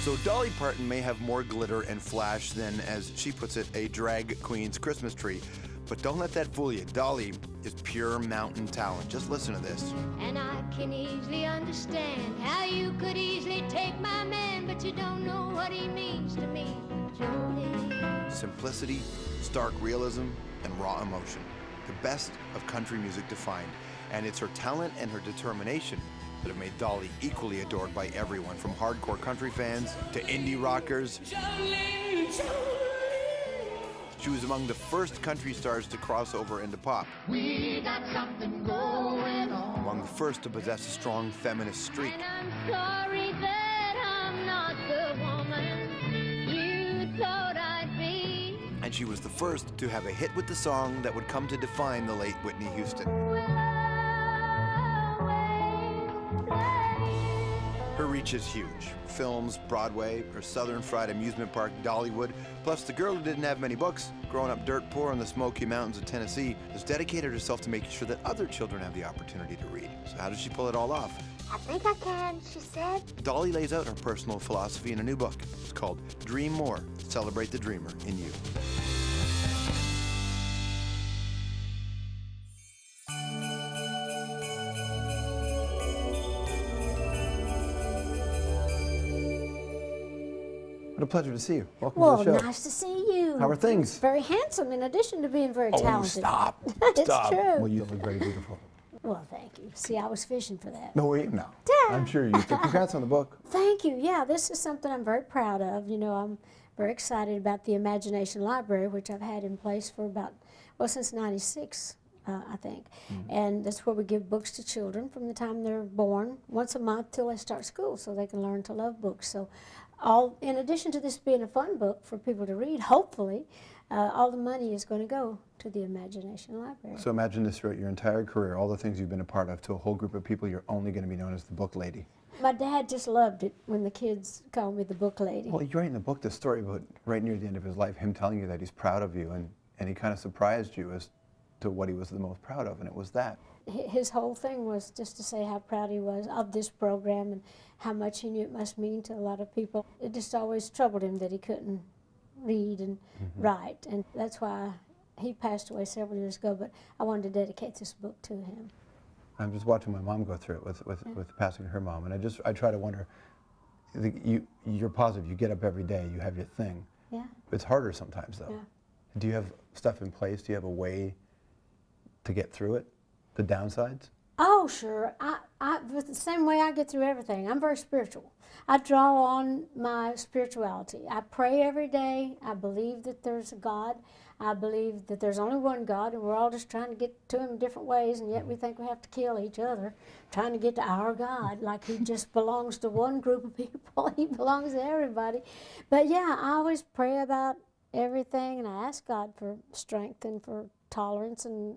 So Dolly Parton may have more glitter and flash than, as she puts it, a drag queen's Christmas tree. But don't let that fool you. Dolly is pure mountain talent. Just listen to this. And I can easily understand how you could easily take my man, but you don't know what he means to me, Jolene. Simplicity, stark realism, and raw emotion. The best of country music defined. And it's her talent and her determination that have made Dolly equally adored by everyone, from hardcore country fans to indie rockers. Jolene, Jolene. She was among the first country stars to cross over into pop. We got something going on. Among the first to possess a strong feminist streak. And I'm sorry that I'm not the woman you thought I'd be. And she was the first to have a hit with the song that would come to define the late Whitney Houston. Her reach is huge. Films, Broadway, her Southern Fried Amusement Park, Dollywood, plus the girl who didn't have many books, growing up dirt poor in the Smoky Mountains of Tennessee, has dedicated herself to making sure that other children have the opportunity to read. So how does she pull it all off? I think I can, she said. Dolly lays out her personal philosophy in a new book. It's called Dream More, Celebrate the Dreamer in You. What a pleasure to see you. Welcome to the show. Well, nice to see you. How are things? Very handsome, in addition to being very talented. Stop. It's Stop. true. Well, you look very beautiful. Well, thank you. See, I was fishing for that. No, wait, no. Dad. I'm sure you did. Congrats on the book. Thank you. Yeah, this is something I'm very proud of. You know, I'm very excited about the Imagination Library, which I've had in place for about, well, since '96, I think. And that's where we give books to children from the time they're born, once a month till they start school, so they can learn to love books. So, in addition to this being a fun book for people to read, hopefully, all the money is going to go to the Imagination Library. So imagine this throughout your entire career, all the things you've been a part of, to a whole group of people, you're only going to be known as the book lady. My dad just loved it when the kids called me the book lady. Well, you write in the book the story about right near the end of his life, him telling you that he's proud of you, and he kind of surprised you as to what he was the most proud of, and it was that. His whole thing was just to say how proud he was of this program and how much he knew it must mean to a lot of people. It just always troubled him that he couldn't read and write, and that's why he passed away several years ago, but I wanted to dedicate this book to him. I'm just watching my mom go through it with passing her mom, and I try to wonder, you're positive, you get up every day, you have your thing. Yeah. It's harder sometimes, though. Yeah. Do you have stuff in place? Do you have a way to get through it, the downsides? Oh, sure. With the same way I get through everything. I'm very spiritual. I draw on my spirituality. I pray every day. I believe that there's a God. I believe that there's only one God, and we're all just trying to get to him in different ways, and yet we think we have to kill each other, trying to get to our God, like he just belongs to one group of people. He belongs to everybody. But yeah, I always pray about everything, and I ask God for strength and for tolerance and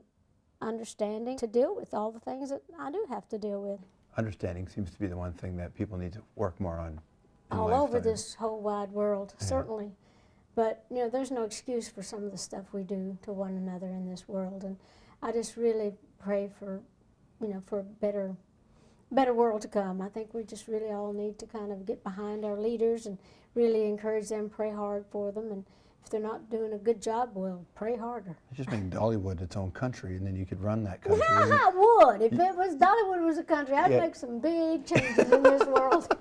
understanding to deal with all the things that I do have to deal with. Understanding seems to be the one thing that people need to work more on. All over this whole wide world, certainly. But, you know, there's no excuse for some of the stuff we do to one another in this world. And I just really pray for, you know, for a better world to come. I think we just really all need to kind of get behind our leaders and really encourage them, pray hard for them. And if they're not doing a good job, we'll pray harder. Just make Dollywood its own country, and then you could run that country. Yeah, I would. If it was Dollywood was a country, I'd make some big changes in this world.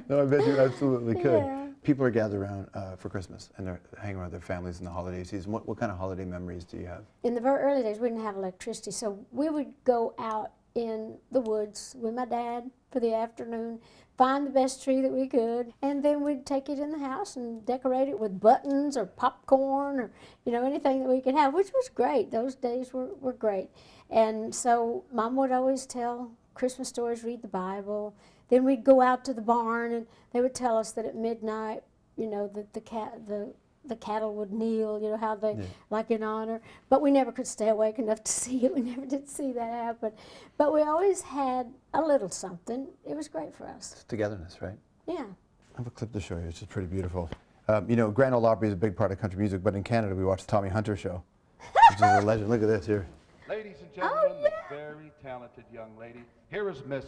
No, I bet you absolutely could. Yeah. People are gathered around for Christmas, and they're hanging around with their families in the holiday season. What kind of holiday memories do you have? In the very early days, we didn't have electricity, so we would go out in the woods with my dad for the afternoon, find the best tree that we could, and then we'd take it in the house and decorate it with buttons or popcorn or, you know, anything that we could have, which was great. Those days were great. And so Mom would always tell Christmas stories, read the Bible. Then we'd go out to the barn, and they would tell us that at midnight, you know, that the cattle would kneel, you know, how they, like in honor. But we never could stay awake enough to see it. We never did see that happen. But we always had a little something. It was great for us. It's togetherness, right? Yeah. I have a clip to show you. It's just pretty beautiful. You know, Grand Ole Opry is a big part of country music, but in Canada we watch the Tommy Hunter show, which is a legend. Look at this here. Ladies and gentlemen, the very talented young lady. Here is Miss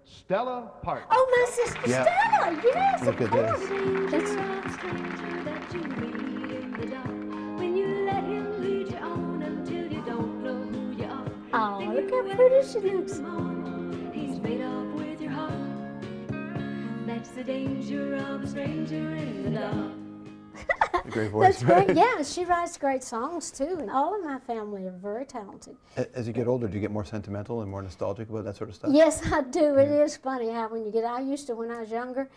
Stella Parton. Oh, my sister Yeah. Stella, yes, Look of at this. course. Stranger, stranger that you meet in the dark. When you let him lead you on until you don't know who you are. Oh, Then look you how wake pretty up she in looks. the morning, he's made off with your heart. That's the danger of a stranger in the dark. Great voice. That's great. Yeah, she writes great songs too. And all of my family are very talented. As you get older, do you get more sentimental and more nostalgic about that sort of stuff? Yes, I do. It is funny how when you get, I used to, when I was younger,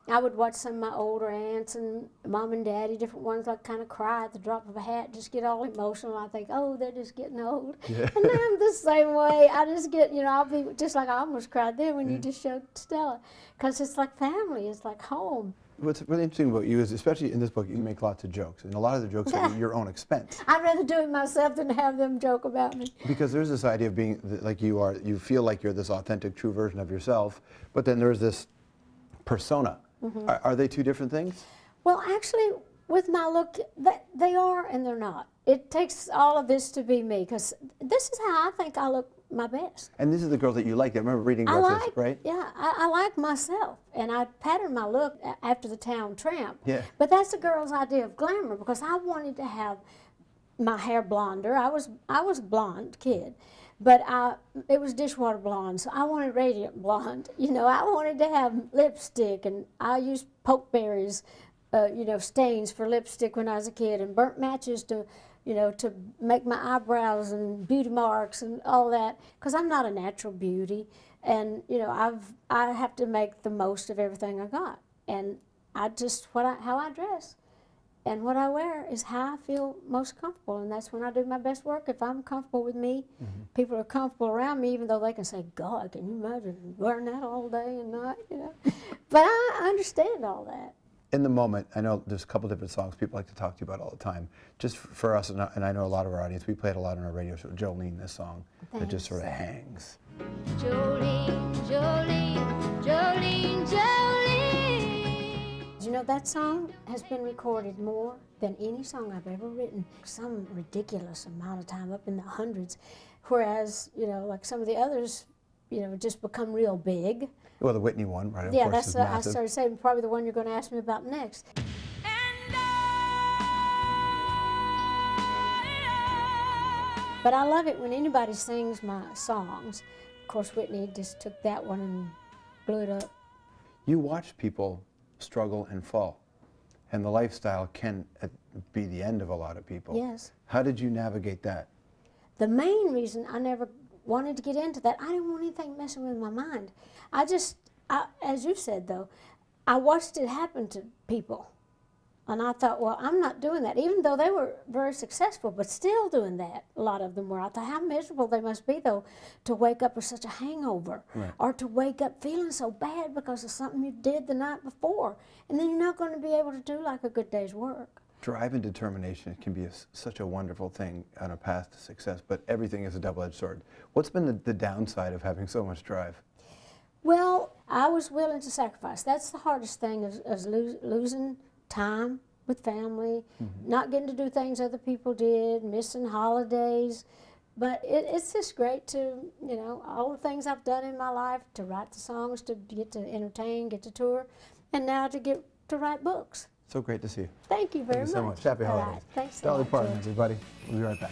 I would watch some of my older aunts and mom and daddy, different ones, like kind of cry at the drop of a hat, just get all emotional. I think, oh, they're just getting old. Yeah. And now I'm the same way. I just get, you know, I'll be just like I almost cried then when you just showed Stella. Because it's like family, it's like home. What's really interesting about you is, especially in this book, you make lots of jokes, and a lot of the jokes are at your own expense. I'd rather do it myself than have them joke about me. Because there's this idea of being like you are, you feel like you're this authentic, true version of yourself, but then there's this persona. Are they two different things? Well, actually, with my look, they are and they're not. It takes all of this to be me, because this is how I think I look my best. And these are the girls that you like. I remember reading I about this, like, right? yeah, I like myself, and I patterned my look after the Town Tramp. Yeah. But that's the girl's idea of glamour, because I wanted to have my hair blonder. I was a blonde kid, but it was dishwater blonde, so I wanted radiant blonde. You know, I wanted to have lipstick, and I used pokeberries, you know, stains for lipstick when I was a kid, and burnt matches to, you know, to make my eyebrows and beauty marks and all that, because I'm not a natural beauty, and you know, I have to make the most of everything I got, and I just how I dress and what I wear is how I feel most comfortable, and that's when I do my best work. If I'm comfortable with me, people are comfortable around me, even though they can say, "God, can you imagine wearing that all day and night?" You know, but I understand all that. In the moment, I know there's a couple different songs people like to talk to you about all the time. Just for us, and I know a lot of our audience, we play it a lot on our radio show, Jolene, this song, that just sort of hangs. Jolene, Jolene, Jolene, Jolene. You know, that song has been recorded more than any song I've ever written, some ridiculous amount of time, up in the hundreds, whereas, you know, like some of the others, you know, just become real big. Well, the Whitney one, right? Of Yeah, course, that's is I massive. started saying probably the one you're going to ask me about next. But I love it when anybody sings my songs. Of course, Whitney just took that one and blew it up. You watch people struggle and fall, and the lifestyle can be the end of a lot of people. Yes. How did you navigate that? The main reason I never wanted to get into that, I didn't want anything messing with my mind. As you said though, I watched it happen to people. And I thought, well, I'm not doing that, even though they were very successful, but still doing that. A lot of them were. I thought, how miserable they must be, though, to wake up with such a hangover, Right. or to wake up feeling so bad because of something you did the night before. And then you're not going to be able to do like a good day's work. Drive and determination can be such a wonderful thing on a path to success, but everything is a double-edged sword. What's been the downside of having so much drive? Well, I was willing to sacrifice. That's the hardest thing, is losing time with family, not getting to do things other people did, missing holidays. But it's just great to, you know, all the things I've done in my life, to write the songs, to get to entertain, get to tour, and now to get to write books. So great to see you. Thank you very Thank you so much. Happy All holidays. right. Thanks a Dolly lot, Parton, George. everybody. We'll be right back.